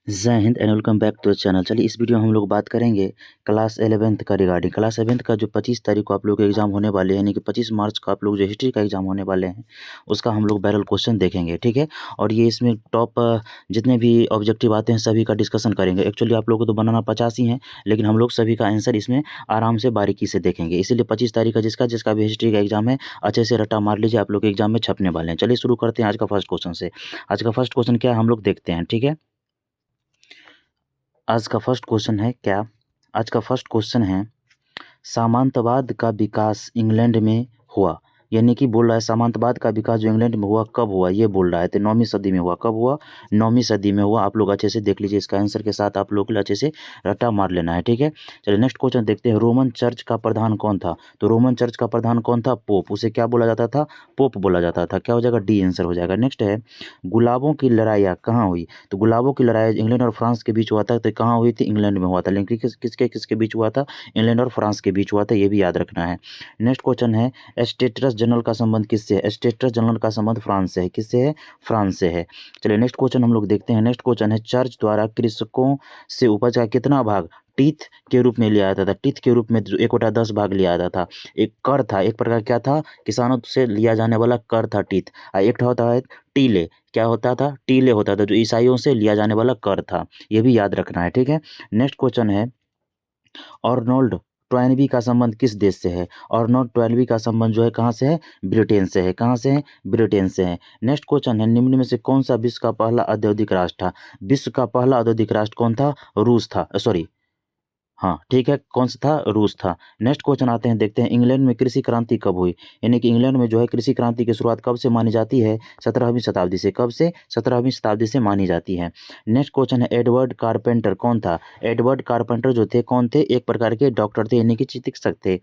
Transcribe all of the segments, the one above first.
जय हिंद and welcome back to the channel. चलिए इस वीडियो में हम लोग बात करेंगे क्लास 11th का रिगार्डिंग। क्लास 11th का जो 25 तारीख को आप लोग के एग्जाम होने वाले हैं, यानी कि 25 मार्च को आप लोग जो हिस्ट्री का एग्जाम होने वाले हैं उसका हम लोग बैरल क्वेश्चन देखेंगे, ठीक है। और ये इसमें टॉप जितने भी ऑब्जेक्टिव आते हैं सभी का डिस्कशन करेंगे। एक्चुअली आप लोगों को तो बनाना 50 ही हैं, लेकिन हम लोग सभी का आंसर इसमें आराम से बारीकी से देखेंगे। इसीलिए 25 तारीख का जिसका जिसका भी हिस्ट्री का एग्जाम है अच्छे से रट्टा मार लीजिए, आप लोग के एग्जाम में छपने वाले हैं। चलिए शुरू करते हैं आज का फर्स्ट क्वेश्चन से। आज का फर्स्ट क्वेश्चन क्या है हम लोग देखते हैं, ठीक है। आज का फर्स्ट क्वेश्चन है क्या? आज का फर्स्ट क्वेश्चन है सामंतवाद का विकास इंग्लैंड में हुआ। यानी कि बोल रहा है सामंतवाद का विकास जो इंग्लैंड में हुआ कब हुआ, ये बोल रहा है। तो 9वीं सदी में हुआ। कब हुआ? 9वीं सदी में हुआ। आप लोग अच्छे से देख लीजिए, इसका आंसर के साथ आप लोग के लिए अच्छे से रट्टा मार लेना है, ठीक है। चलिए नेक्स्ट क्वेश्चन देखते हैं। रोमन चर्च का प्रधान कौन था? तो रोमन चर्च का प्रधान कौन था? पोप। उसे क्या बोला जाता था? पोप बोला जाता था। क्या हो जाएगा? डी आंसर हो जाएगा। नेक्स्ट है गुलाबों की लड़ाइयाँ कहाँ हुई? तो गुलाबों की लड़ाई इंग्लैंड और फ्रांस के बीच हुआ था। तो कहाँ हुई थी? इंग्लैंड में हुआ था। लेकिन किसके किसके बीच हुआ था? इंग्लैंड और फ्रांस के बीच हुआ था, ये भी याद रखना है। नेक्स्ट क्वेश्चन है स्टेटस जनरल का संबंध किससे है? स्टेटस जनरल का संबंध फ्रांस से है। किससे है? फ्रांस से है। चलिए नेक्स्ट क्वेश्चन हम लोग देखते हैं। नेक्स्ट क्वेश्चन है चर्च द्वारा कृषकों से उपज का कितना भाग टीथ के रूप में लिया जाता था? टीथ के रूप में जो 1/10 भाग लिया जाता था। एक कर था, एक प्रकार क्या था? किसानों से लिया जाने वाला कर था टीथ। एक होता है टीले। क्या होता था? टीले होता था, जो ईसाइयों से लिया जाने वाला कर था। ये भी याद रखना है, ठीक है। नेक्स्ट क्वेश्चन है अर्नोल्ड टॉयनबी का संबंध किस देश से है? अर्नोल्ड टॉयनबी का संबंध जो है कहाँ से है? ब्रिटेन से है। कहाँ से है? ब्रिटेन से है। नेक्स्ट क्वेश्चन है निम्न में से कौन सा विश्व का पहला औद्योगिक राष्ट्र था? विश्व का पहला औद्योगिक राष्ट्र कौन था? रूस था। सॉरी, हाँ ठीक है, कौन सा था? रूस था। नेक्स्ट क्वेश्चन आते हैं, देखते हैं इंग्लैंड में कृषि क्रांति कब हुई? यानी कि इंग्लैंड में जो है कृषि क्रांति की शुरुआत कब से मानी जाती है? 17वीं शताब्दी से। कब से? 17वीं शताब्दी से मानी जाती है। नेक्स्ट क्वेश्चन है एडवर्ड कारपेंटर कौन था? एडवर्ड कारपेंटर जो थे कौन थे? एक प्रकार के डॉक्टर थे, यानी कि चिकित्सक थे।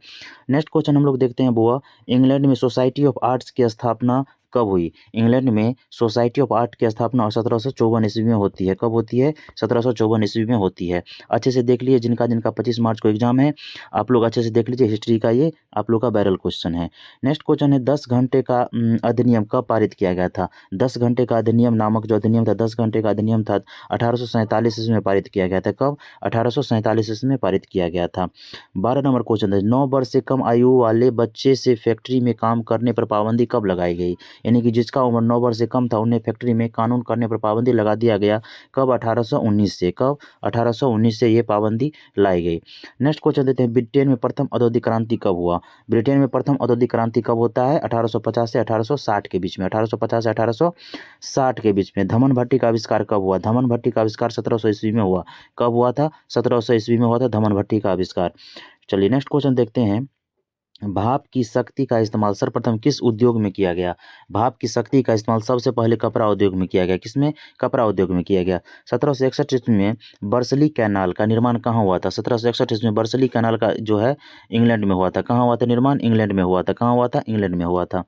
नेक्स्ट क्वेश्चन हम लोग देखते हैं बुआ, इंग्लैंड में सोसाइटी ऑफ आर्ट्स की स्थापना कब हुई? इंग्लैंड में सोसाइटी ऑफ आर्ट की स्थापना 1754 ईस्वी में होती है। कब होती है? 1754 ईस्वी में होती है। अच्छे से देख लीजिए, जिनका जिनका 25 मार्च को एग्जाम है आप लोग अच्छे से देख लीजिए। हिस्ट्री का ये आप लोग का बैरल क्वेश्चन है। नेक्स्ट क्वेश्चन है 10 घंटे का अधिनियम कब पारित किया गया था? 10 घंटे का अधिनियम नामक जो अधिनियम था, 10 घंटे का अधिनियम था 1847 ईस्वी में पारित किया गया था। कब? 1847 ईस्वी में पारित किया गया था। 12 नंबर क्वेश्चन है 9 वर्ष से कम आयु वाले बच्चे से फैक्ट्री में काम करने पर पाबंदी कब लगाई गई? यानी कि जिसका उम्र 9 वर्ष से कम था उन्हें फैक्ट्री में कानून करने पर पाबंदी लगा दिया गया। कब? 1819 से। कब? 1819 से ये पाबंदी लाई गई। नेक्स्ट क्वेश्चन देते हैं ब्रिटेन में प्रथम औद्योगिक क्रांति कब हुआ? ब्रिटेन में प्रथम औद्योगिक क्रांति कब होता है? 1850 से 1860 के बीच में। 1850 से 1860 के बीच में। धमन भट्टी का आविष्कार कब हुआ? धमन भट्टी का आविष्कार 1700 ईस्वी में हुआ। कब हुआ था? 1700 ईस्वी में हुआ था धमन भट्टी का आविष्कार। चलिए नेक्स्ट क्वेश्चन देखते हैं भाप की शक्ति का इस्तेमाल सर्वप्रथम किस उद्योग में किया गया? भाप की शक्ति का इस्तेमाल सबसे पहले कपड़ा उद्योग में किया गया। किसमें? कपड़ा उद्योग में किया गया। 1761 ईस्वी में बर्सली कैनाल का निर्माण कहाँ हुआ था? 1761 ईस्वी में बर्सली कैनाल का जो है इंग्लैंड में हुआ था। कहाँ हुआ था निर्माण? इंग्लैंड में हुआ था। कहाँ हुआ था? इंग्लैंड में हुआ था।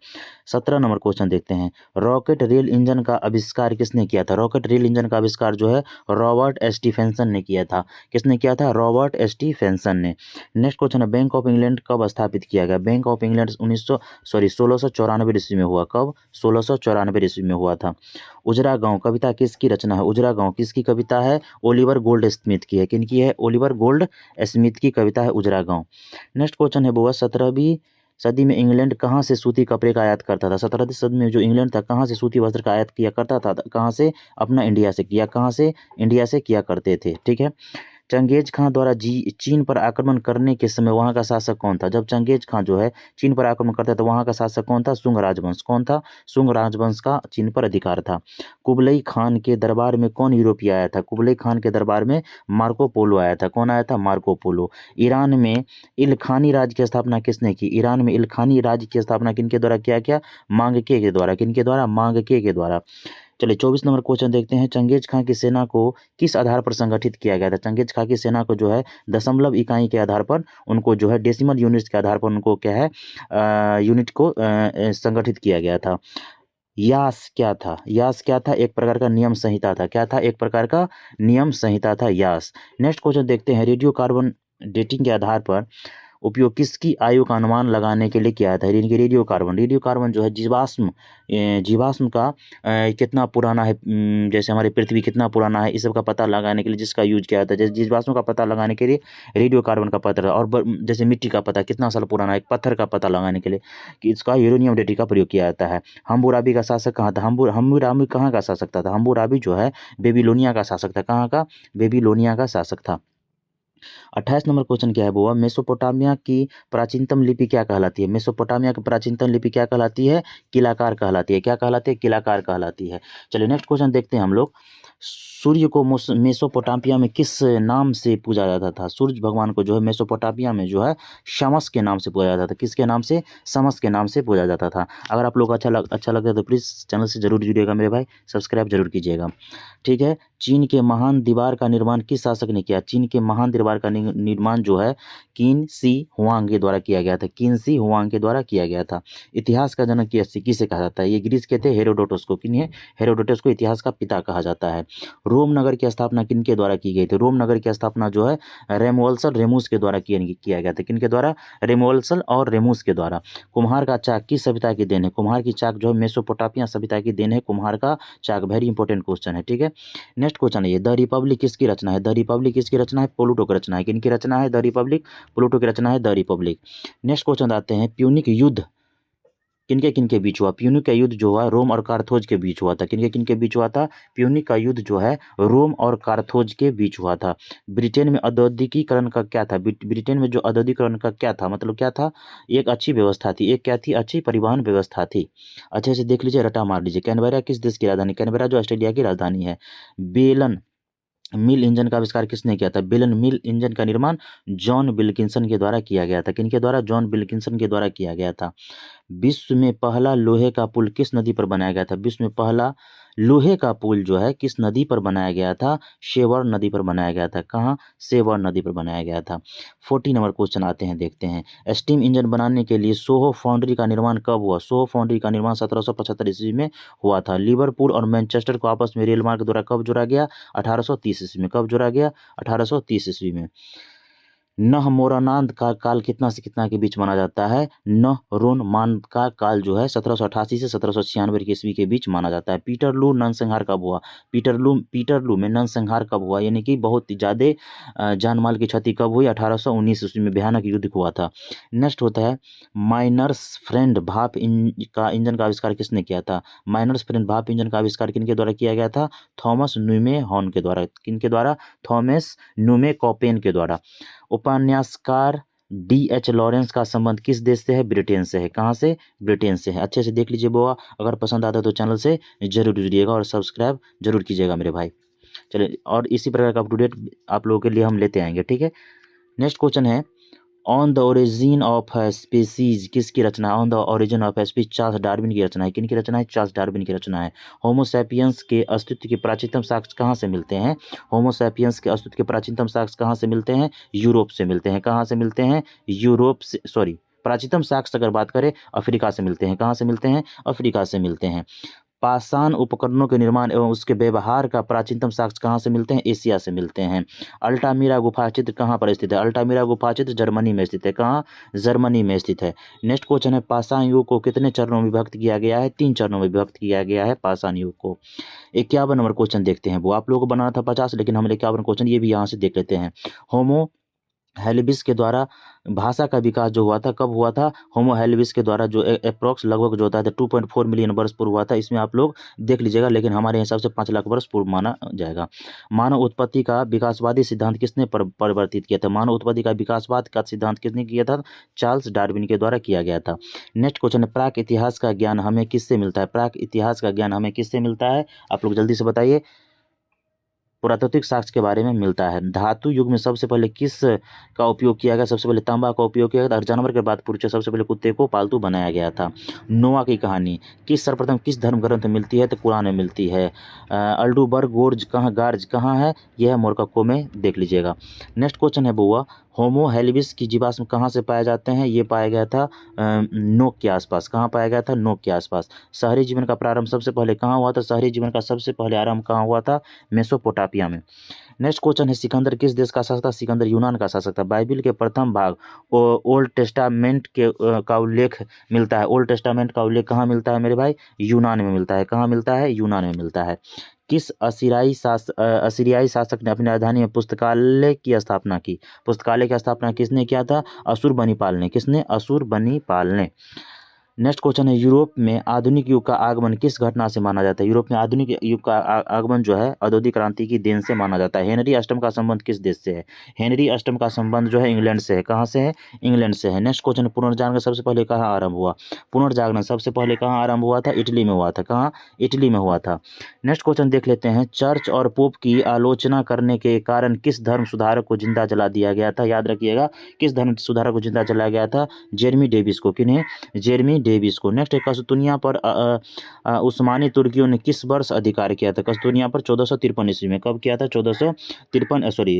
17 नंबर क्वेश्चन देखते हैं रॉकेट रेल इंजन का आविष्कार किसने किया था? रॉकेट रेल इंजन का आविष्कार जो है रॉबर्ट स्टीफेंसन ने किया था। किसने किया था? रॉबर्ट स्टीफेंसन ने। नेक्स्ट क्वेश्चन है बैंक ऑफ इंग्लैंड कब स्थापित किया गया? बैंक ऑफ इंग्लैंड 1694 ईस्वी में हुआ। कब? 1694 ईस्वी में हुआ था। उजरा गांव कविता किसकी रचना है? उजरा गांव किसकी कविता है? ओलिवर गोल्ड स्मिथ की है। किनकी है? ओलिवर गोल्ड स्मिथ की कविता है उजरा गांव। नेक्स्ट क्वेश्चन है बुआ 17वीं सदी में इंग्लैंड कहाँ से सूती कपड़े का आयात करता था? 17वीं सदी में जो इंग्लैंड था कहाँ से सूती वस्त्र का आयात किया करता था? कहाँ से? अपना इंडिया से किया। कहाँ से? इंडिया से किया करते थे, ठीक है। चंगेज खां द्वारा चीन पर आक्रमण करने के समय वहां का शासक कौन था? जब चंगेज खां जो है चीन पर आक्रमण करता तो वहां का शासक कौन था? सुंग राजवंश। कौन था? सुंग राजवंश का चीन पर अधिकार था। कुबलई खान के दरबार में कौन यूरोपीय आया था? कुबलई खान के दरबार में मार्को पोलो आया था। कौन आया था? Marco Polo. ईरान में इलखानी राज्य की स्थापना किसने की? ईरान में इलखानी राज्य की स्थापना किनके द्वारा किया गया? मांगके के द्वारा। किनके द्वारा? मांगके के द्वारा। चलिए 24 नंबर क्वेश्चन देखते हैं चंगेज खां की सेना को किस आधार पर संगठित किया गया था? चंगेज खां की सेना को जो है दशमलव इकाई के आधार पर उनको जो है डेसिमल यूनिट्स के आधार पर उनको क्या है यूनिट को संगठित किया गया था। यास क्या था? यास क्या था? एक प्रकार का नियम संहिता था। क्या था? एक प्रकार का नियम संहिता था यास। नेक्स्ट क्वेश्चन देखते हैं रेडियो कार्बन डेटिंग के आधार पर उपयोग किसकी आयु का अनुमान लगाने के लिए किया जाता है? रेडियोकार्बन जो है जीवाश्म का कितना पुराना है, जैसे हमारी पृथ्वी कितना पुराना है, इस सब का पता लगाने के लिए जिसका यूज किया जाता है। जैसे जीवाश्म का पता लगाने के लिए रेडियोकार्बन का पता, और जैसे मिट्टी का पता कितना साल पुराना है, एक पत्थर का पता लगाने के लिए कि इसका यूरेनियम डेटिंग का प्रयोग किया जाता है। हम्मुराबी का शासक कहाँ था? हम्मुराबी कहाँ का शासक था? हम्मुराबी जो है बेबीलोनिया का शासक था। कहाँ का? बेबीलोनिया का शासक था। 28 नंबर क्वेश्चन क्या है बुआ? मेसोपोटामिया की प्राचीनतम लिपि क्या कहलाती है? मेसोपोटामिया की प्राचीनतम लिपि क्या कहलाती है? किलाकार कहलाती है। क्या कहलाती है? किलाकार कहलाती है। चलिए नेक्स्ट क्वेश्चन देखते हैं हम लोग। सूर्य को मेसोपोटामिया में किस नाम से पूजा जाता था? सूर्य भगवान को जो है मेसोपोटामिया में जो है शमस के नाम से पूजा जाता था। किसके नाम से? शमस के नाम से पूजा जाता था। अगर आप लोग अच्छा लगता है तो प्लीज़ चैनल से जरूर जुड़िएगा मेरे भाई, सब्सक्राइब जरूर कीजिएगा। ठीक है। चीन के महान दीवार का निर्माण किस शासक ने किया? चीन के महान दीवार का निर्माण जो है किन शी हुआंग के द्वारा किया गया था। किन शी हुआंग के द्वारा किया गया था। इतिहास का जनक किसे कहा जाता है? ये ग्रीस के थे, हेरोडोटस को। किन्हें? हेरोडोटस को इतिहास का पिता कहा जाता है। रोम नगर की स्थापना किनके द्वारा की गई थी? रोम नगर की स्थापना जो है रेमुअल्सल रेमुस के द्वारा किया गया था। किनके द्वारा? रेमुअल्सल और रेमुस के द्वारा। कुम्हार का चाक किस सभ्यता की देन है? कुम्हार की चाक जो है मेसोपोटामिया सभ्यता की देन है। कुम्हार का चाक वेरी इंपॉर्टेंट क्वेश्चन है। ठीक है। नेक्स्ट क्वेश्चन है ये, द रिपब्लिक किसकी रचना है? द रिपब्लिक किसकी रचना है? प्लूटो की रचना है। किनकी रचना है? द रिपब्लिक प्लूटो की रचना है द रिपब्लिक। नेक्स्ट क्वेश्चन आते हैं, प्यूनिक युद्ध किनके किनके बीच हुआ? प्यूनिक का युद्ध जो हुआ रोम और कार्थोज के बीच हुआ था। किनके किनके बीच हुआ था? प्यूनिक का युद्ध जो है रोम और कार्थोज के बीच हुआ था। ब्रिटेन में औद्योगिकीकरण का क्या था? ब्रिटेन में जो औद्योगिकीकरण का क्या था, मतलब क्या था? एक अच्छी व्यवस्था थी। एक क्या थी? अच्छी परिवहन व्यवस्था थी। अच्छे से देख लीजिए, रटा मार लीजिए। कैनबेरा किस देश की राजधानी? कैनबेरा जो ऑस्ट्रेलिया की राजधानी है। बेलन मिल इंजन का आविष्कार किसने किया था? बेलन मिल इंजन का निर्माण जॉन विल्किंसन के द्वारा किया गया था। किनके द्वारा? जॉन विल्किंसन के द्वारा किया गया था। विश्व में पहला लोहे का पुल किस नदी पर बनाया गया था? विश्व में पहला लोहे का पुल जो है किस नदी पर बनाया गया था? सेवर्न नदी पर बनाया गया था। कहाँ? सेवर्न नदी पर बनाया गया था। 40 नंबर क्वेश्चन आते हैं, देखते हैं। स्टीम इंजन बनाने के लिए सोहो फाउंड्री का निर्माण कब हुआ? सोहो फाउंड्री का निर्माण 1775 ईस्वी में हुआ था। लिवरपूल और मैनचेस्टर को आपस में रेल मार्ग द्वारा कब जोड़ा गया? 1830 ईस्वी में। कब जोड़ा गया? 1830 ईस्वी में। नहमोरानांद का काल कितना से कितना के बीच माना जाता है? नहरोनमांद का काल जो है 1788 से 1796 ईस्वी के बीच माना जाता है। पीटरलू नरसंहार कब हुआ? पीटरलू में नरसंहार कब हुआ? यानी कि बहुत ज़्यादा जान माल की क्षति कब हुई? 1819 ईस्वी में भयानक युद्ध हुआ था। नेक्स्ट होता है, माइनर्स फ्रेंड भाप इंजन का आविष्कार किसने किया था? माइनर्स फ्रेंड भाप इंजन का आविष्कार किनके द्वारा किया गया था? थॉमस न्यूमे हॉर्न के द्वारा। किनके द्वारा? थॉमस न्यूमे कॉपेन के द्वारा। उपन्यासकार D.H. लॉरेंस का संबंध किस देश से है? ब्रिटेन से है। कहाँ से? ब्रिटेन से है। अच्छे से देख लीजिए बुआ, अगर पसंद आता है तो चैनल से जरूर जुड़िएगा और सब्सक्राइब जरूर कीजिएगा मेरे भाई। चलिए, और इसी प्रकार का अपडेट आप लोगों के लिए हम लेते आएंगे। ठीक है। नेक्स्ट क्वेश्चन है, on the origin of species किसकी रचना है? On the origin of species Charles Darwin की रचना है। किनकी रचना है? चार्ल्स डार्विन की रचना है। होमोसैपियंस के अस्तित्व के प्राचीनतम साक्ष्य कहाँ से मिलते हैं? होमोसैपियंस के अस्तित्व के प्राचीनतम साक्ष्य कहाँ से मिलते हैं? यूरोप से मिलते हैं। कहाँ से मिलते हैं? यूरोप से, सॉरी, प्राचीनतम साक्ष्य अगर बात करें अफ्रीका से मिलते हैं। कहाँ से मिलते हैं? अफ्रीका से मिलते हैं। पाषाण उपकरणों के निर्माण एवं उसके व्यवहार का प्राचीनतम साक्ष्य कहाँ से मिलते हैं? एशिया से मिलते हैं। अल्टामीरा गुफा चित्र कहाँ पर स्थित है? अल्टामीरा गुफा चित्र जर्मनी में स्थित है। कहाँ? जर्मनी में स्थित है। नेक्स्ट क्वेश्चन है, पाषाण युग को कितने चरणों में विभक्त किया गया है? 3 चरणों में विभक्त किया गया है पाषाण युग को। 51 नंबर क्वेश्चन देखते हैं। वो आप लोगों को बनाना था 50, लेकिन हम 51 क्वेश्चन ये भी यहाँ से देख लेते हैं। होमो हेल्बिस के द्वारा भाषा का विकास जो हुआ था कब हुआ था? होमो हेल्बिस के द्वारा जो अप्रॉक्स लगभग जो होता है 2.4 मिलियन वर्ष पूर्व हुआ था। इसमें आप लोग देख लीजिएगा, लेकिन हमारे हिसाब से 5 लाख वर्ष पूर्व माना जाएगा। मानव उत्पत्ति का विकासवादी सिद्धांत किसने परिवर्तित किया था? मानव उत्पत्ति का विकासवाद का सिद्धांत किसने किया था? चार्ल्स डार्विन के द्वारा किया गया था। नेक्स्ट क्वेश्चन है, प्राक इतिहास का ज्ञान हमें किससे मिलता है? प्राक इतिहास का ज्ञान हमें किससे मिलता है? आप लोग जल्दी से बताइए। पुरातात्विक साक्ष्य के बारे में मिलता है। धातु युग में सबसे पहले किस का उपयोग किया गया? सबसे पहले तांबा का उपयोग किया गया था। और जानवर के बाद पूछे सबसे पहले कुत्ते को पालतू बनाया गया था। नोआ की कहानी सर्वप्रथम किस धर्म ग्रंथ में मिलती है? तो कुरान में मिलती है। अल्डुबर्ग गार्ज कहाँ है? यह है मोरक्को में, देख लीजिएगा। नेक्स्ट क्वेश्चन है बुआ, होमो हेल्बिस की जीवाश्म कहाँ से पाए जाते हैं? ये पाया गया था नोक के आसपास। कहाँ पाया गया था? नोक के आसपास। शहरी जीवन का प्रारंभ सबसे पहले कहाँ हुआ था? शहरी जीवन का सबसे पहले आरंभ कहाँ हुआ था? मेसोपोटामिया में। नेक्स्ट क्वेश्चन है, सिकंदर किस देश का शासक था? सिकंदर यूनान का शासक था। बाइबिल के प्रथम भाग ओल्ड टेस्टामेंट के का उल्लेख मिलता है। ओल्ड टेस्टामेंट का उल्लेख कहाँ मिलता है मेरे भाई? यूनान में मिलता है। कहाँ मिलता है? यूनान में मिलता है। किस असीरियाई शासक ने अपनी राजधानी में पुस्तकालय की स्थापना की? पुस्तकालय की स्थापना किसने किया था? अशुरबनिपाल ने। किसने? अशुरबनिपाल ने। नेक्स्ट क्वेश्चन है, यूरोप में आधुनिक युग का आगमन किस घटना से माना जाता है? यूरोप में आधुनिक युग का आगमन जो है औद्योगिक क्रांति की देन से माना जाता है। हेनरी अष्टम का संबंध किस देश से है? हेनरी अष्टम का संबंध जो है इंग्लैंड से है। कहाँ से है? इंग्लैंड से है। नेक्स्ट क्वेश्चन, पुनर्जागरण सबसे पहले कहाँ आरंभ हुआ? पुनर्जागरण सबसे पहले कहाँ आरंभ हुआ था? इटली में हुआ था। कहाँ? इटली में हुआ था। नेक्स्ट क्वेश्चन देख लेते हैं, चर्च और पोप की आलोचना करने के कारण किस धर्म सुधारक को जिंदा जला दिया गया था? याद रखिएगा, किस धर्म सुधारक को जिंदा जलाया गया था? जेरमी डेविस को। किन्हें? जेरमी डेविस को। नेक्स्ट है, कस्तूनिया पर उस्मानी तुर्कियों ने किस वर्ष अधिकार किया था? कस्तूनिया पर 1453 ईस्वी में। कब किया था? 1453 सॉरी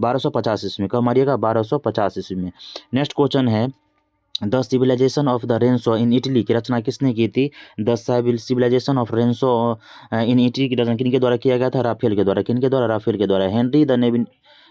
1250 ईस्वी में। कब मारिएगा? 1250 ईस्वी में। नेक्स्ट क्वेश्चन है, the civilization of the renaissance in Italy की रचना किसने की थी? The civilization of renaissance in Italy की रचना किनके द्वारा किया गया था? राफेल के द्वारा। किनके द्वारा? राफेल के द्वारा। हेनरी द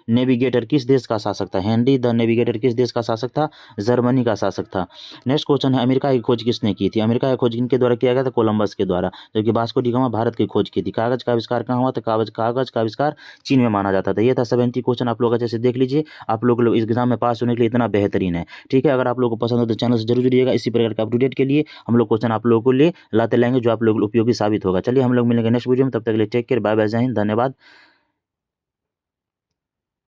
नेविगेटर किस देश का शासक था? हेनरी द नेविगेटर किस देश का शासक था? जर्मनी का शासक था। नेक्स्ट क्वेश्चन है, अमेरिका की खोज किसने की थी? अमेरिका की खोज किनके द्वारा किया गया था? कोलंबस के द्वारा। जबकि वास्को डी गामा भारत की खोज की थी। कागज का आविष्कार कहाँ हुआ था? कागज का आविष्कार चीन में माना जाता था। ये था 70 क्वेश्चन। आप लोग अच्छे से देख लीजिए, आप लोग इस एग्जाम में पास होने के लिए इतना बेहतरीन है। ठीक है, अगर आप लोगों को पसंद हो तो चैनल से जरूर जुड़िएगा। इसी प्रकार के अपडेट के लिए हम लोग क्वेश्चन आप लोगों को लिए लाते लाएंगे जो आप लोग उपयोगी साबित होगा। चलिए हम लोग मिलेंगे नेक्स्ट वीडियो में, तब तक के लिए टेक केयर, बाय बाय, जय हिंद, धन्यवाद।